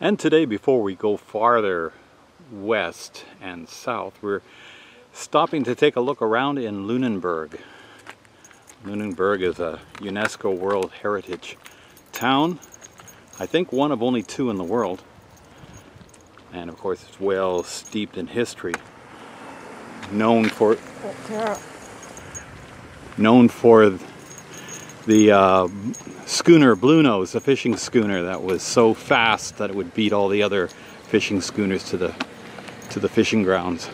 And today, before we go farther west and south, we're stopping to take a look around in Lunenburg. Lunenburg is a UNESCO World Heritage town. I think one of only 2 in the world. And of course it's well steeped in history. Known for the schooner Bluenose, a fishing schooner that was so fast that it would beat all the other fishing schooners to the fishing grounds.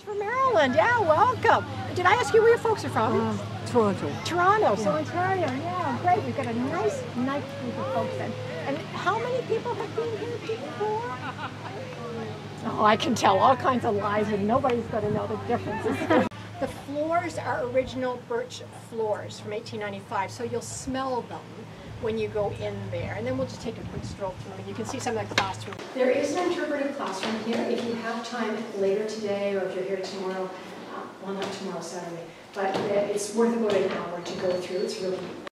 From Maryland, yeah, welcome. Did I ask you where your folks are from? Toronto. Toronto, so Ontario, yeah, great. We've got a nice group of folks in. And how many people have been here before? Oh, I can tell all kinds of lies and nobody's going to know the differences. The floors are original birch floors from 1895, so you'll smell them when you go in there. And then we'll just take a quick stroll through them. You can see some of the classroom. There is an interpretive classroom here. If you have time later today or if you're here tomorrow, well, not tomorrow, Saturday, but it's worth about an hour to go through. It's really neat.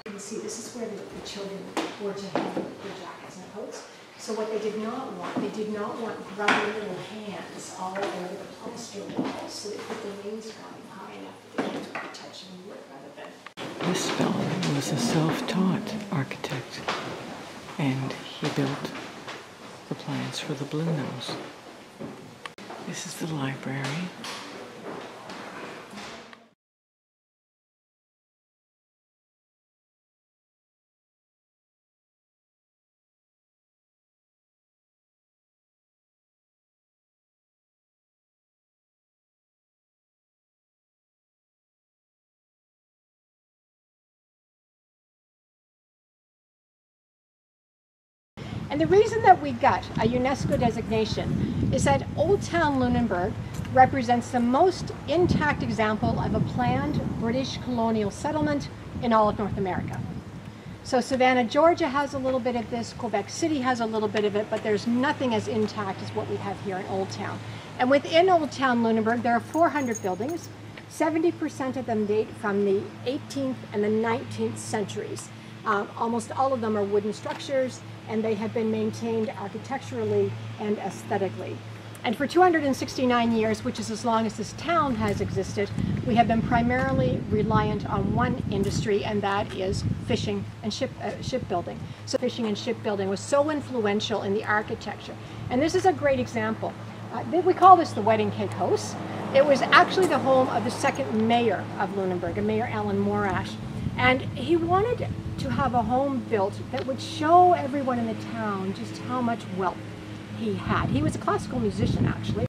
You can see this is where the children were to hang their jackets and coats. So what they did not want grubby little hands all over the plaster walls. So they put the wainscoting high enough that the hands would touch and work rather than. This fellow was a self-taught architect, and he built the plans for the Bluenose. This is the library. And the reason that we got a UNESCO designation is that Old Town Lunenburg represents the most intact example of a planned British colonial settlement in all of North America. So Savannah, Georgia has a little bit of this, Quebec City has a little bit of it, but there's nothing as intact as what we have here in Old Town. And within Old Town Lunenburg, there are 400 buildings. 70% of them date from the 18th and the 19th centuries. Almost all of them are wooden structures, and they have been maintained architecturally and aesthetically. And for 269 years, which is as long as this town has existed, we have been primarily reliant on one industry, and that is fishing and shipbuilding. So fishing and shipbuilding was so influential in the architecture. And this is a great example. We call this the Wedding Cake House. It was actually the home of the second mayor of Lunenburg, Mayor Alan Morash. And he wanted to have a home built that would show everyone in the town just how much wealth he had. He was a classical musician, actually.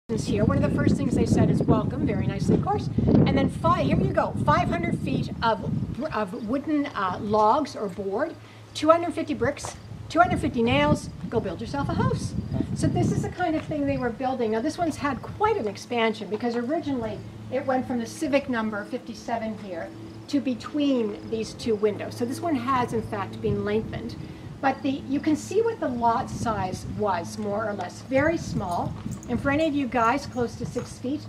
Here, one of the first things they said is welcome, very nicely, of course. And then here you go, 500 feet of wooden logs or board, 250 bricks, 250 nails, go build yourself a house. So this is the kind of thing they were building. Now this one's had quite an expansion because originally it went from the civic number 57 here to between these two windows. So this one has in fact been lengthened. But you can see what the lot size was, more or less. Very small. And for any of you guys close to 6 feet,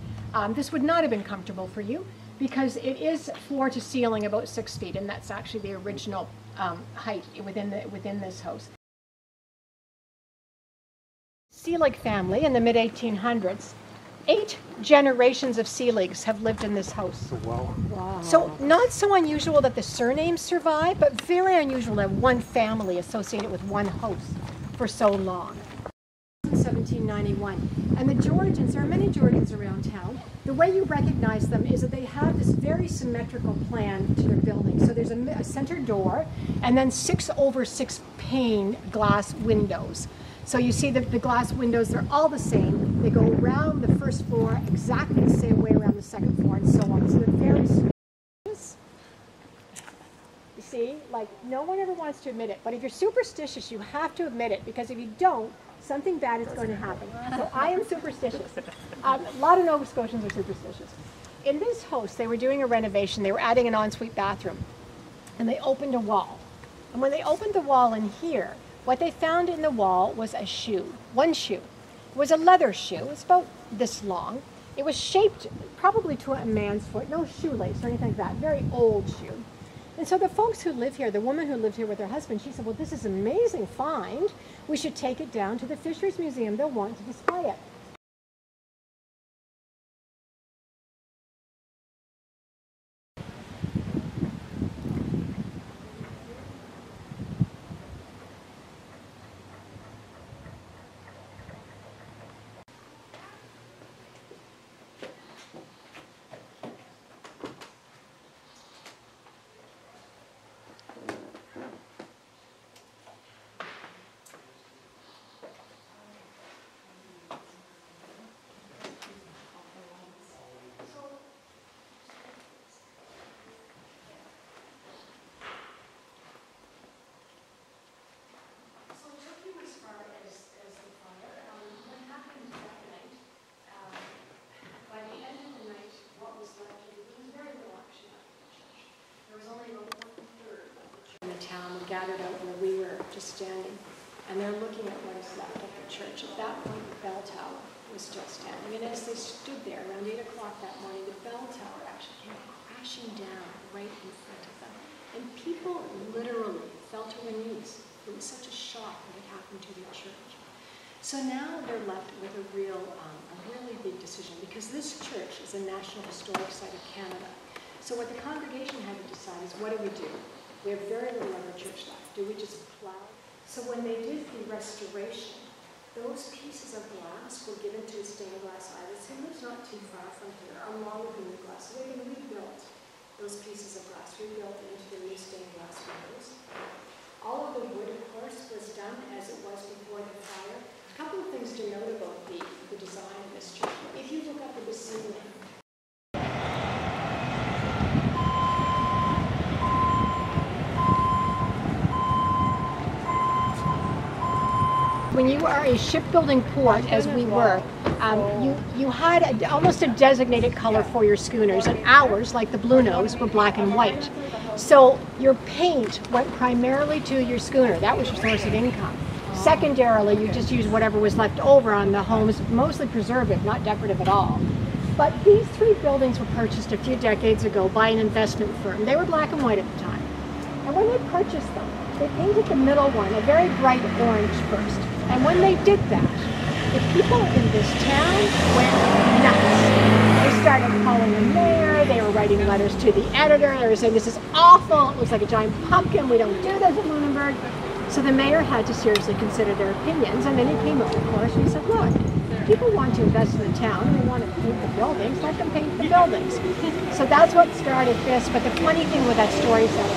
this would not have been comfortable for you because it is floor to ceiling about 6 feet, and that's actually the original height within this house. Seelig family in the mid-1800s. 8 generations of Seeligs have lived in this house. Wow. Wow. So not so unusual that the surnames survive, but very unusual that one family associated with one house for so long. 1791. And the Georgians, there are many Georgians around town. The way you recognize them is that they have this very symmetrical plan to their building. So there's a center door and then 6 over 6 pane glass windows. So you see the glass windows, they're all the same. They go around the first floor exactly the same way around the second floor and so on. So they're very superstitious. You see, like no one ever wants to admit it, but if you're superstitious, you have to admit it, because if you don't, something bad is going to happen. So I am superstitious. A lot of Nova Scotians are superstitious. In this house, they were doing a renovation. They were adding an ensuite bathroom, and they opened a wall. And when they opened the wall in here, what they found in the wall was a shoe, one shoe. It was a leather shoe. It was about this long. It was shaped probably to a man's foot, no shoelace or anything like that, very old shoe. And so the folks who live here, the woman who lived here with her husband, she said, well, this is an amazing find. We should take it down to the Fisheries Museum. They'll want to display it. Town gathered out where we were just standing, and they're looking at what is left of the church. At that point, the bell tower was still standing, and as they stood there around 8 o'clock that morning, the bell tower actually came crashing down right in front of them, and people literally fell to their knees. It was such a shock what had happened to their church. So now they're left with a really big decision, because this church is a National Historic Site of Canada. So what the congregation had to decide is, what do? We have very little of our church left. Do we just plow? So when they did the restoration, those pieces of glass were given to a stained glass artist who lives not too far from here, along with the new glass. So they rebuilt those pieces of glass, rebuilt into the new stained glass windows. All of the wood, of course, was done as it was before the fire. A couple of things to note about the design of this church. If you look up at the ceiling, when you are a shipbuilding port, as we were, you had almost a designated color for your schooners, and ours, like the Bluenose, were black and white. So your paint went primarily to your schooner. That was your source of income. Secondarily, you just used whatever was left over on the homes, mostly preservative, not decorative at all. But these 3 buildings were purchased a few decades ago by an investment firm. They were black and white at the time. And when they purchased them, they painted the middle one a very bright orange first. And when they did that, the people in this town went nuts. They started calling the mayor, they were writing letters to the editor, they were saying, this is awful, it looks like a giant pumpkin, we don't do this in Lunenburg. So the mayor had to seriously consider their opinions, and then he came up, of course, and he said, look, people want to invest in the town, and they want to paint the buildings, let them paint the buildings. So that's what started this, but the funny thing with that story is that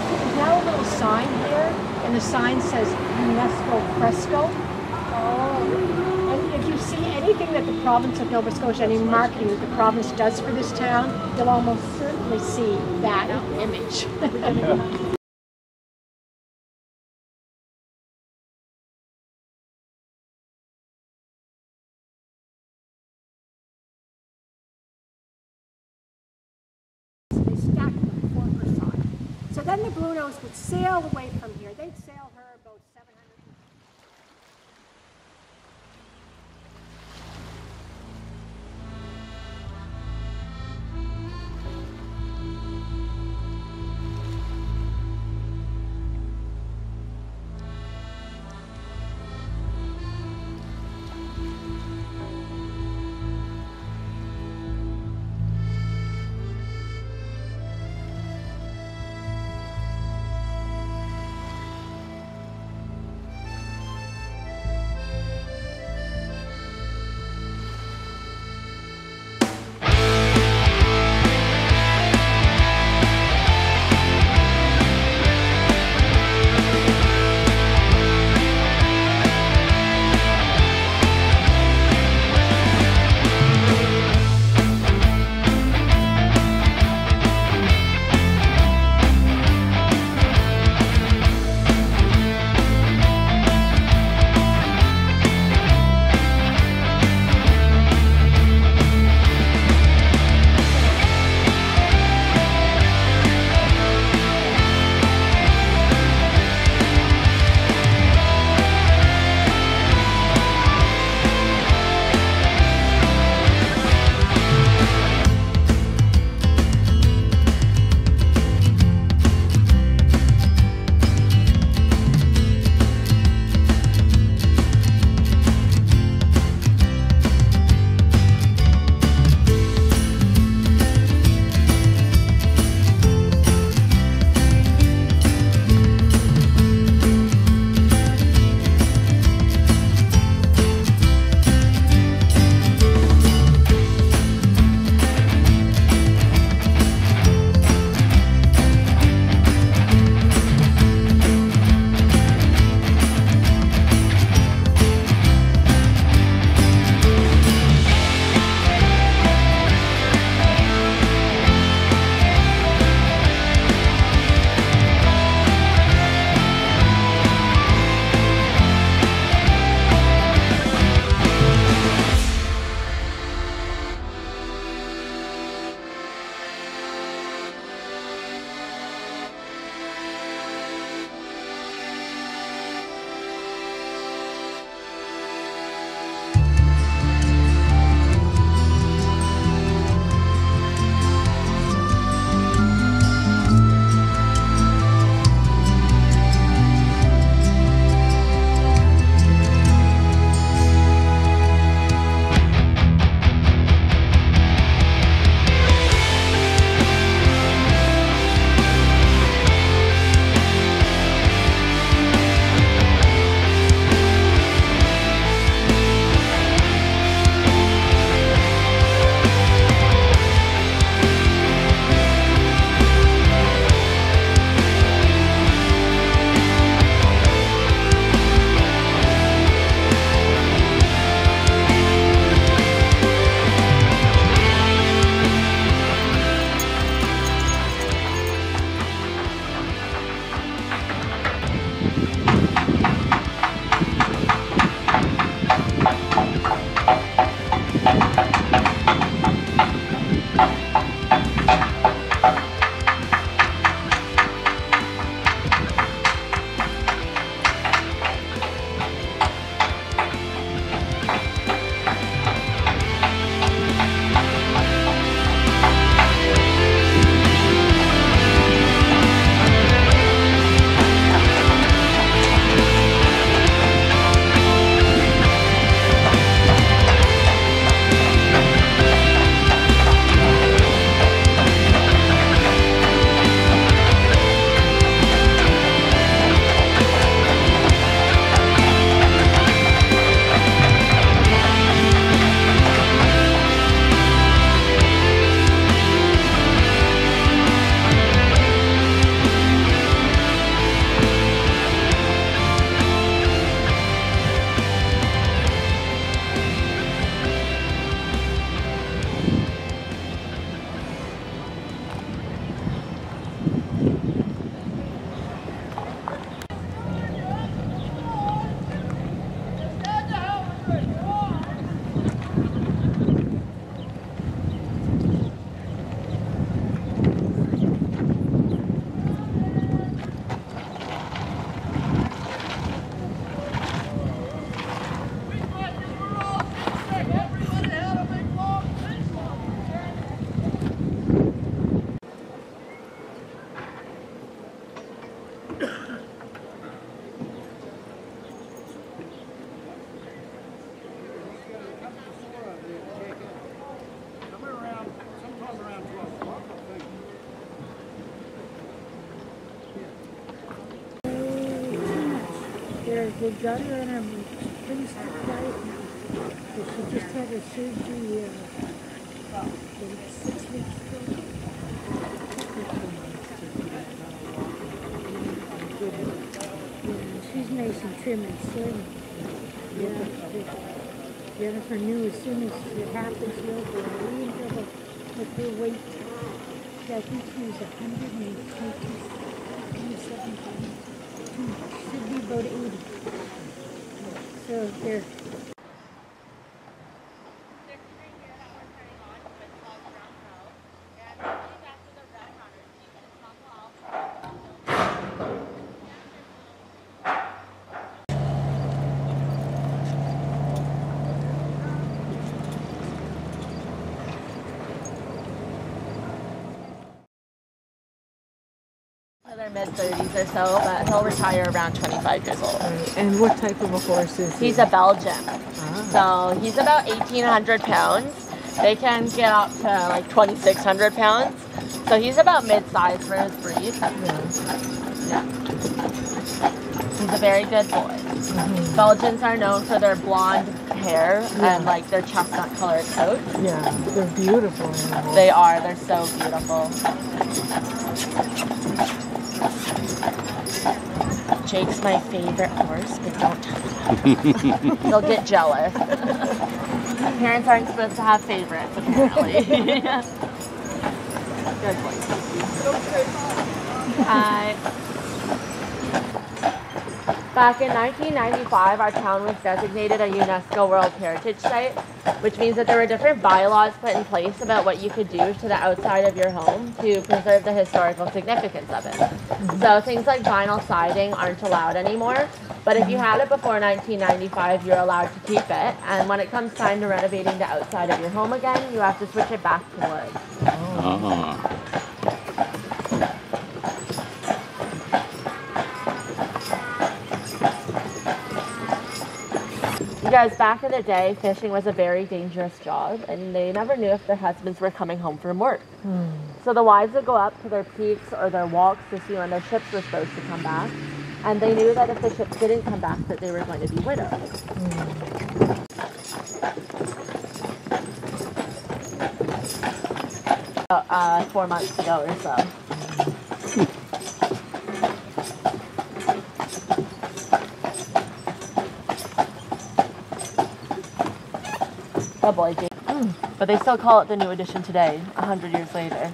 there's now a little sign here, and the sign says UNESCO fresco. And if you see anything that the province of Nova Scotia, any marketing that the province does for this town, you'll almost certainly see that image. They stacked them 4 per side. So then the Bluenose would sail away from here. They'd sail her about 700. they got her on a pretty strict diet now. But she just had her surgery 6 weeks ago. Yeah, she's nice and trim and slim. Yeah, Jennifer knew as soon as it happened, she'll go way in trouble with her weight. I think she was 127 pounds. Should be about 80. So there. Their mid-30s or so, but he'll retire around 25 years old. And what type of a horse is he? He's a Belgian. So he's about 1,800 pounds. They can get up to like 2,600 pounds. So he's about mid-size for his breed. Yeah. He's a very good boy. Belgians are known for their blonde hair and like their chestnut colored coat. Yeah, they're beautiful animals. They are. They're so beautiful. Jake's my favorite horse, but don't tell him. He'll get jealous. Parents aren't supposed to have favorites, apparently. Good boy. Back in 1995, our town was designated a UNESCO World Heritage Site, which means that there were different bylaws put in place about what you could do to the outside of your home to preserve the historical significance of it. So things like vinyl siding aren't allowed anymore, but if you had it before 1995, you're allowed to keep it, and when it comes time to renovating the outside of your home again, you have to switch it back to wood. You guys, back in the day, fishing was a very dangerous job, and they never knew if their husbands were coming home from work. So the wives would go up to their peaks or their walks to see when their ships were supposed to come back, and they knew that if the ships didn't come back, that they were going to be widowed. 4 months ago or so. Oh boy, Jake. But they still call it the new edition today, 100 years later.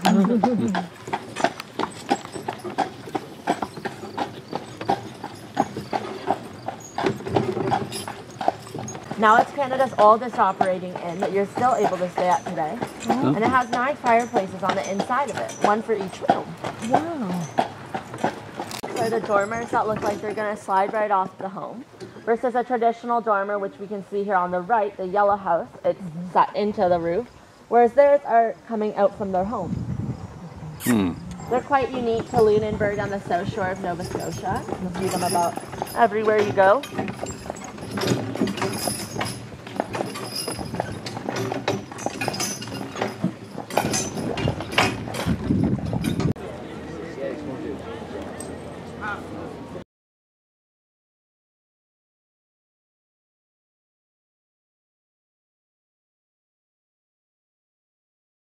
Now it's Canada's oldest operating inn that you're still able to stay at today. And it has 9 fireplaces on the inside of it, 1 for each room. Wow. So the dormers that look like they're going to slide right off the home, versus a traditional dormer, which we can see here on the right, the yellow house, it's set into the roof, whereas theirs are coming out from their home. They're quite unique to Lunenburg on the south shore of Nova Scotia. You'll see them about everywhere you go.